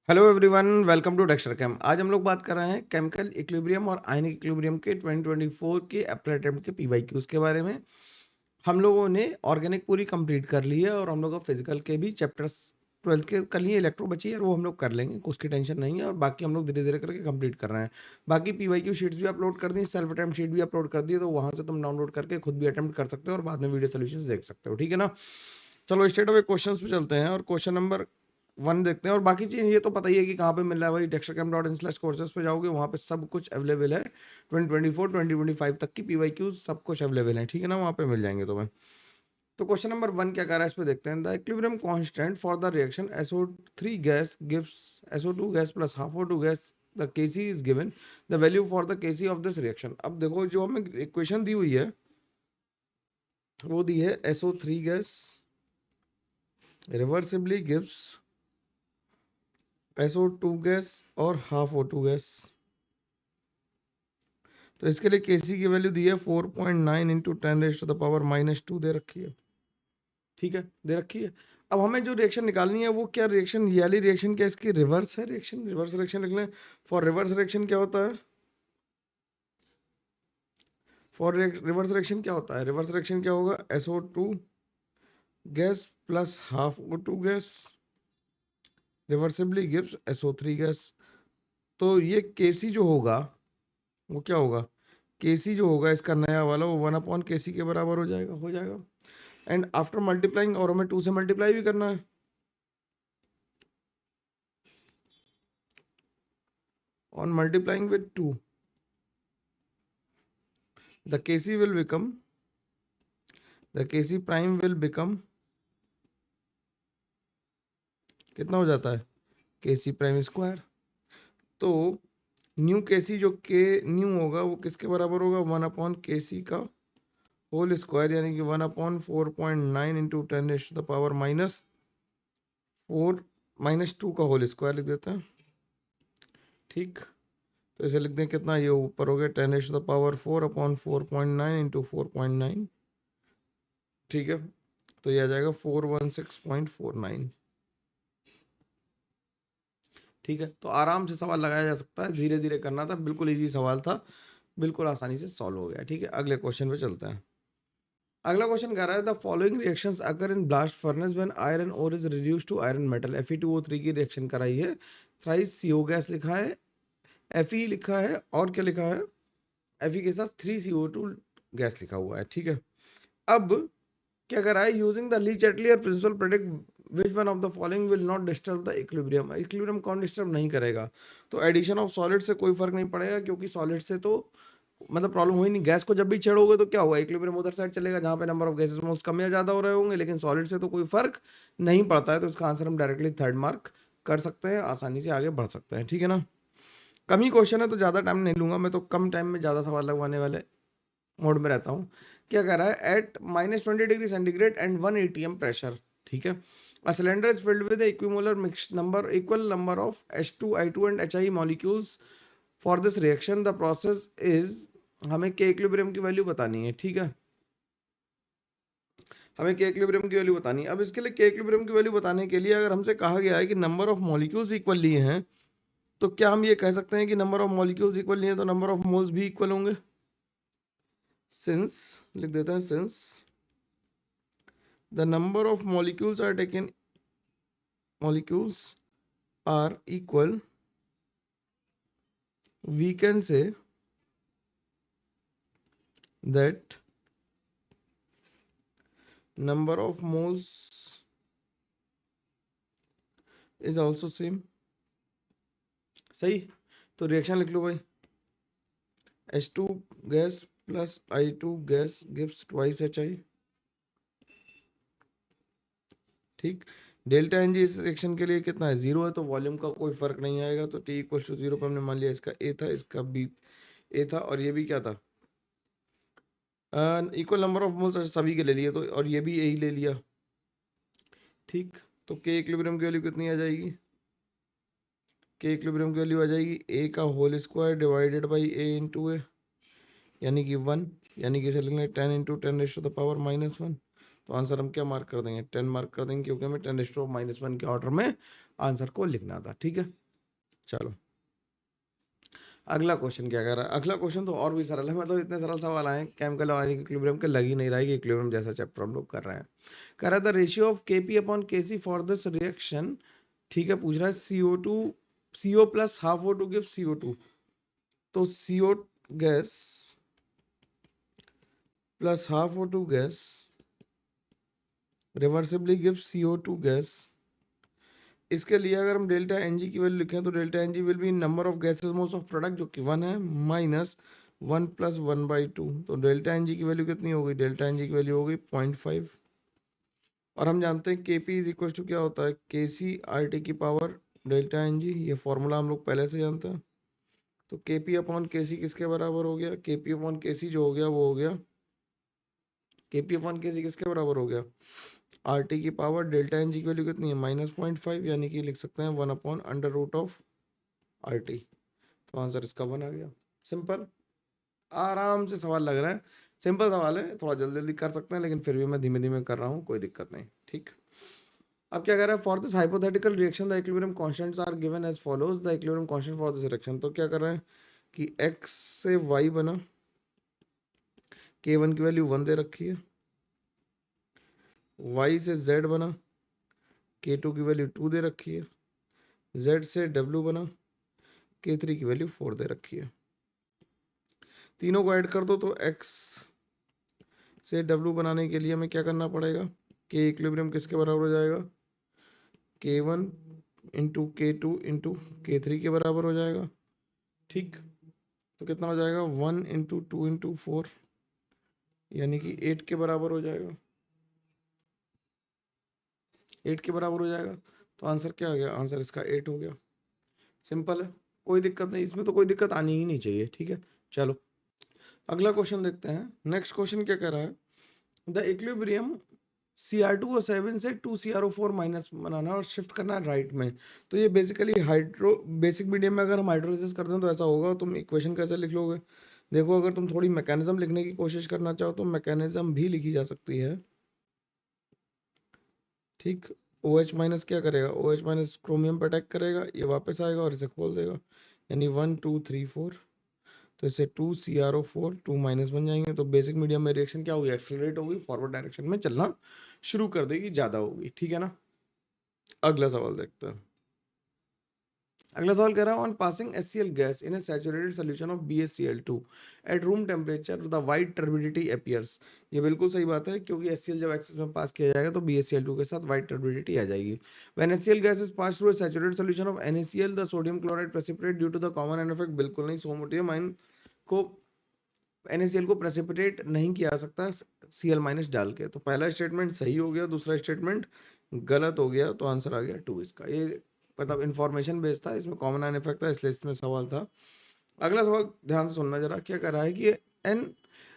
Hello everyone, welcome to Dexter Chem. आज हम लोग बात कर रहे हैं केमिकल इक्विलिब्रियम और आयनिक इक्विलिब्रियम के 2024 के अप्लाई अटेम्प्ट के पीवाईक्यूज के बारे में। हम लोगों ने ऑर्गेनिक पूरी कंप्लीट कर ली है और हम लोग फिजिकल के भी चैप्टर्स 12th के कर लिए। इलेक्ट्रो बची है और वो हम लोग कर लेंगे, उसकी टेंशन नहीं है। और बाकी हम लोग धीरे धीरे करके कंप्लीट कर रहे हैं। बाकी पीवाईक्यू शीट्स भी अपलोड कर दी, सेल्फ अटेम्प्ट शीट भी अपलोड कर दी, तो वहाँ से तुम डाउनलोड करके खुद भी अटेम्प्ट कर सकते हो और बाद में वीडियो सोल्यूशन देख सकते हो। ठीक है ना। चलो स्ट्रेट अवे क्वेश्चन पे चलते हैं और क्वेश्चन नंबर 1 देखते हैं। और बाकी चीज़ ये तो पता ही है कि कहाँ पे मिल रहा है भाई। dextercam.in/courses पे जाओगे, वहाँ पे सब कुछ अवेलेबल है। 2024 2025 तक की पीवाईक्यूज सब कुछ अवेलेबल है। ठीक है ना, वहाँ पे मिल जाएंगे तुम्हें। तो क्वेश्चन नंबर 1 क्या कह रहा है, इस पे देखते हैं। The equilibrium constant for the reaction SO3 gas gives SO2 gas plus half O2 gas, the Kc is given, the value for the Kc of this reaction. अब देखो, जो हमें इक्वेशन दी हुई है वो दी है SO3 gas reversibly gives SO2 gas और half O2 gas. तो इसके लिए Kc की वैल्यू दी है 4.9 इंटू 10⁻⁻² दे रखी है। ठीक है, दे रखी है। अब हमें जो रिएक्शन निकालनी है वो क्या रिएक्शन, ये वाली रिएक्शन क्या इसकी रिवर्स है रिएक्शन। रिवर्स रिएक्शन लिख लें। फॉर रिवर्स रिएक्शन क्या होता है, फॉर रिवर्स रिएक्शन क्या होता है, रिवर्स रिएक्शन क्या होगा, SO2 gas plus half O2 gas reversibly gives SO3 gas. तो ये Kc जो होगा वो क्या होगा, Kc जो होगा इसका नया वाला वो 1/Kc के बराबर हो जाएगा। एंड आफ्टर मल्टीप्लाइंग, और हमें 2 से मल्टीप्लाई भी करना है। On multiplying with 2 the Kc will become, the Kc prime will become कितना हो जाता है, Kc प्राइम स्क्वायर। तो न्यू Kc जो के न्यू होगा वो किसके बराबर होगा, 1/Kc का होल स्क्वायर, यानी कि 1/4.9 इंटू 10⁻⁻4 -2 का होल स्क्वायर लिख देते हैं। ठीक, तो इसे लिख दें कितना, ये ऊपर हो गया 10⁻4/4.9 इंटू 4.9। ठीक है, तो ये आ जाएगा 416.49। ठीक है, तो आराम से सवाल लगाया जा सकता है, धीरे धीरे करना था, बिल्कुल इजी सवाल था, बिल्कुल आसानी से सॉल्व हो गया। ठीक है, अगले क्वेश्चन पे चलते हैं। अगला क्वेश्चन कह रहा है the following reactions occur in blast furnace when iron ore is reduced to iron metal. Fe2O3 की रिएक्शन कराई है, थ्राइस CO गैस लिखा है, Fe लिखा है और क्या लिखा है, Fe के साथ 3CO2 गैस लिखा हुआ है। ठीक है, अब क्या कर रहा है, using the Lee Chatelier principal predict which one of the following will not disturb the equilibrium. Equilibrium कौन डिस्टर्ब नहीं करेगा, तो एडिशन ऑफ सॉलिड से कोई फर्क नहीं पड़ेगा, क्योंकि सॉलिड से तो मतलब प्रॉब्लम हुई नहीं। गैस को जब भी छेड़ोगे तो क्या होगा, इक्विलिब्रियम उधर साइड चलेगा जहाँ पे नंबर ऑफ गैसेस मोल्स कम या ज्यादा हो रहे होंगे, लेकिन सॉलिड से तो कोई फर्क नहीं पड़ता है। तो इसका आंसर हम डायरेक्टली 3rd मार्क कर सकते हैं, आसानी से आगे बढ़ सकते हैं। ठीक है ना, कम ही क्वेश्चन है तो ज़्यादा टाइम नहीं लूंगा मैं, तो कम टाइम में ज़्यादा सवाल लगवाने वाले मोड में रहता हूँ। क्या कह रहा है, at -20 degree centigrade and 1 atm pressure. ठीक है, a cylinder is filled with equimolar mix number equal number of H2I2 and HI molecules for this reaction, the process is, हमें के इक्विलिब्रियम की वैल्यू बतानी है। ठीक है, हमें के इक्विलिब्रियम की वैल्यू बतानी है। अब इसके लिए के इक्विलिब्रियम की वैल्यू बताने के लिए अगर हमसे कहा गया है कि नंबर ऑफ मॉलिक्यूल्स इक्वल लिए हैं, तो क्या हम ये कह सकते हैं कि नंबर ऑफ मॉलिक्यूल्स इक्वल लिए हैं तो नंबर ऑफ मोल्स भी इक्वल होंगे। सिंस, लिख देते हैं, since the number of molecules are taken, molecules are equal, we can say that number of moles is also same। सही, तो रिएक्शन लिख लो भाई, H2 gas plus I2 gas gives twice HI। ठीक, delta N जी इस reaction के लिए कितना है, 0 है, तो वॉल्यूम का कोई फर्क नहीं आएगा। तो T इक्वल टू 0 पर हमने मान लिया इसका A था, इसका B A था, और ये भी क्या था, इक्वल नंबर ऑफ मोल्स सभी के ले लिए, तो और ये भी यही ले लिया। ठीक, तो के इक्विलिब्रियम की वैल्यू कितनी आ जाएगी, के इक्विलिब्रियम की वैल्यू आ जाएगी A का whole square divided by A into A, यानी कि 1, यानी कि इसे लिख लेंगे 10 इंटू 10⁻⁻1। तो आंसर हम क्या मार्क कर देंगे, 10 मार्क कर देंगे, क्योंकि हमें 10⁻⁻1 के ऑर्डर में आंसर को लिखना था। ठीक है, चलो अगला क्वेश्चन क्या कह रहा है। अगला क्वेश्चन तो और भी सरल है, मतलब इतने सरल सवाल आए केमिकल और इक्विलिब्रियम के, लग ही नहीं रहा है कि इक्विलिब्रियम जैसा चैप्टर हम लोग कर रहे हैं। कह रहा था ratio of KP upon KC for this reaction. ठीक है, पूछ रहा है CO plus half O2 give CO2। तो CO gas plus half O2 gas reversibly give CO2 gas. इसके लिए अगर हम डेल्टा एन जी की वैल्यू लिखें तो delta N G will be number of gases moles of product, जो कि 1 है, माइनस 1 प्लस 1/2। तो डेल्टा एन जी की वैल्यू कितनी होगी, डेल्टा एन जी की वैल्यू होगी 0.5। और हम जानते हैं के पी इज इक्वल टू क्या होता है, के सी आर टी की पावर डेल्टा एन जी। ये फॉर्मूला हम लोग पहले से जानते हैं। तो के पी अपॉन के सी किसके बराबर हो गया, के पी अपॉन के सी जो हो गया वो हो गया, के पी अपॉन के सी किसके बराबर हो गया, आर टी की पावर डेल्टा एन जी की वैल्यू कितनी है, -0.5, यानी कि लिख सकते हैं 1/√ऑफ आर टी। तो आंसर इसका 1 आ गया। सिंपल, आराम से सवाल लग रहा है, सिंपल सवाल है, थोड़ा जल्दी जल्दी कर सकते हैं, लेकिन फिर भी मैं धीमे धीमे कर रहा हूँ, कोई दिक्कत नहीं। ठीक, अब क्या कह रहा है, for this hypothetical reaction the equilibrium constants are given as follows. The equilibrium constant for this reaction, तो क्या कर रहे हैं कि x से y बना, k1 की वैल्यू 1 दे रखी है, y से z बना, k2 की वैल्यू 2 दे रखी है, z से w बना, k3 की वैल्यू 4 दे रखी है। तीनों को ऐड कर दो तो x से w बनाने के लिए हमें क्या करना पड़ेगा, k इक्विलिब्रियम किसके बराबर हो जाएगा, k1 into k2 into k3 के बराबर हो जाएगा। ठीक, तो कितना हो जाएगा, 1 इंटू 2 इंटू 4, यानी कि 8 के बराबर हो जाएगा, 8 के बराबर हो जाएगा। तो आंसर क्या हो गया, आंसर इसका 8 हो गया। सिंपल है, कोई दिक्कत नहीं, इसमें तो कोई दिक्कत आनी ही नहीं चाहिए। ठीक है, चलो अगला क्वेश्चन देखते हैं। नेक्स्ट क्वेश्चन क्या कह रहा है, द इक्विलिब्रियम Cr2O7 से 2CrO4 माइनस बनाना और शिफ्ट करना है राइट में। तो ये बेसिकली हाइड्रो, बेसिक मीडियम में अगर हम हाइड्रोलिसिस करते हैं तो ऐसा होगा। तुम इक्वेशन कैसे लिख लोगे, देखो अगर तुम थोड़ी मैकेनिज्म लिखने की कोशिश करना चाहो तो मैकेनिज्म भी लिखी जा सकती है। ठीक, ओ एच माइनस क्या करेगा, ओ एच माइनस क्रोमियम पर अटैक करेगा, ये वापस आएगा और इसे खोल देगा, यानी 1 2 3 4। तो इससे 2CrO4 2 माइनस बन जाएंगे। तो बेसिक मीडियम में रिएक्शन क्या होगी, एक्सेलरेट होगी, फॉरवर्ड डायरेक्शन में चलना शुरू कर देगी, ज़्यादा होगी। ठीक है ना, अगला सवाल देखते हैं। अगला सवाल कह रहा है, on passing HCl gas in A saturated solution of BaCl2 at room temperature the white turbidity appears. ये बिल्कुल सही बात है, क्योंकि HCl जब एक्सेस में पास किया जाएगा तो BaCl2 के साथ वाइट टर्बिडिटी आ जाएगी। When HCl gas is pass through a saturated solution of NaCl the sodium chloride precipitate due to the common and effect. बिल्कुल नहीं, सोडियम आयन को, NaCl को प्रेसिपिटेट नहीं किया जा सकता Cl- डाल के। तो पहला स्टेटमेंट सही हो गया, दूसरा स्टेटमेंट गलत हो गया। तो आंसर आ गया 2 इसका। ये मतलब इंफॉर्मेशन बेस्ड था, इसमें कॉमन एन इफेक्ट था, इसलिए इसमें सवाल था। अगला सवाल ध्यान से सुनना जरा, क्या कर रहा है कि an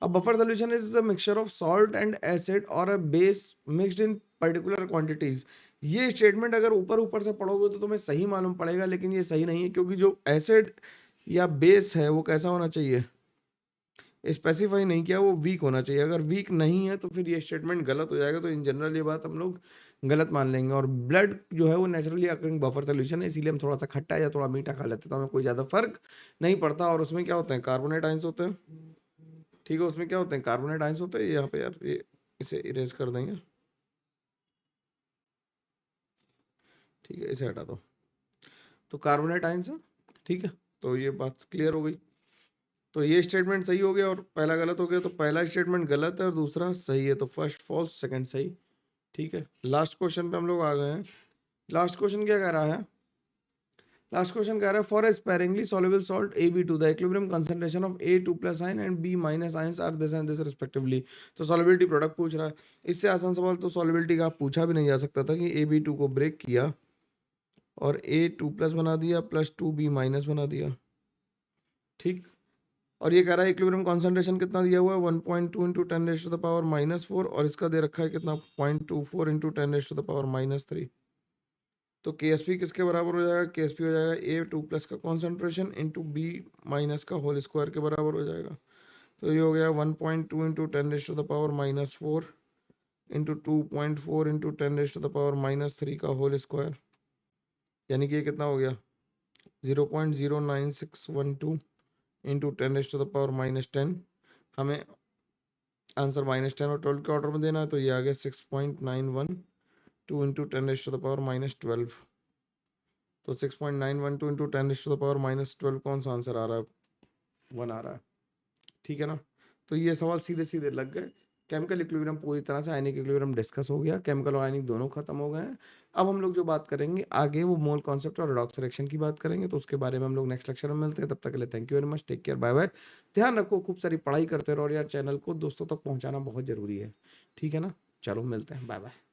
a buffer solution is a mixture of salt and acid और a base mixed in particular quantities. ये स्टेटमेंट अगर ऊपर ऊपर से पढ़ोगे तो तुम्हें सही मालूम पड़ेगा, लेकिन ये सही नहीं है, क्योंकि जो एसिड या बेस है वो कैसा होना चाहिए, स्पेसिफाई नहीं किया, वो वीक होना चाहिए। अगर वीक नहीं है तो फिर ये स्टेटमेंट गलत हो जाएगा। तो इन जनरल ये बात हम लोग गलत मान लेंगे। और ब्लड जो है वो नेचुरली अकरिंग बफर सोल्यूशन है, इसीलिए हम थोड़ा सा खट्टा या थोड़ा मीठा खा लेते हैं, तो हमें कोई ज़्यादा फर्क नहीं पड़ता। और उसमें क्या होते हैं, कार्बोनेट आइंस होते हैं। ठीक है, उसमें क्या होते हैं, कार्बोनेट आइंस होते हैं। यहाँ पे यार ये इसे इरेज कर देंगे, ठीक है, इसे हटा दो। तो कार्बोनेट आइंस है, ठीक है, तो ये बात क्लियर हो गई। तो ये स्टेटमेंट सही हो गया और पहला गलत हो गया। तो पहला स्टेटमेंट गलत है और दूसरा सही है। तो फर्स्ट फॉल्स, सेकंड सही। ठीक है, लास्ट क्वेश्चन पे हम लोग आ गए हैं। लास्ट क्वेश्चन क्या कह रहा है, लास्ट क्वेश्चन कह रहा है for a sparingly soluble salt AB2 the equilibrium concentration of A2+ ion and B- ions are this and this respectively. तो सॉल्युबिलिटी प्रोडक्ट पूछ रहा है। इससे आसान सवाल तो सॉल्युबिलिटी का पूछा भी नहीं जा सकता था कि AB2 को ब्रेक किया और A2+ बना दिया प्लस 2B- बना दिया। ठीक, और ये कह रहा है इक्विलिब्रियम कॉन्सेंट्रेशन कितना दिया हुआ है, 1.2 इंटू 10⁻⁻⁴, और इसका दे रखा है कितना, 0.24 इंटू 10⁻⁻3। तो KSP किसके बराबर हो जाएगा, KSP हो जाएगा A2+ का कॉन्सेंट्रेशन इंटू B- का होल स्क्वायर के बराबर हो जाएगा। तो ये हो गया 1.2 इंटू 10⁻⁻⁴ इंटू 2.4 इंटू 10⁻⁻3 का होल स्क्वायर। यानी कि ये कितना हो गया 0.09612 इंटू 10⁻⁻10। हमें आंसर -10 और 12 के ऑर्डर में देना है, तो ये आ गया 6.912 इंटू 10⁻⁻12। तो 6.912 इंटू 10⁻⁻12 कौन सा आंसर आ रहा है? 1 आ रहा है। ठीक है ना। तो ये सवाल सीधे सीधे लग गए। केमिकल इक्विलिब्रियम पूरी तरह से, आयनिक इक्विलिब्रियम डिस्कस हो गया, केमिकल और आयनिक दोनों खत्म हो गए हैं। अब हम लोग जो बात करेंगे आगे वो मोल कॉन्सेप्ट और रेडॉक्स रिएक्शन की बात करेंगे, तो उसके बारे में हम लोग नेक्स्ट लेक्चर में मिलते हैं। तब तक के लिए thank you very much, take care, bye bye. ध्यान रखो, खूब सारी पढ़ाई करते रहो, और यार चैनल को दोस्तों तक पहुंचाना बहुत जरूरी है। ठीक है ना। चलो मिलते हैं, बाय बाय।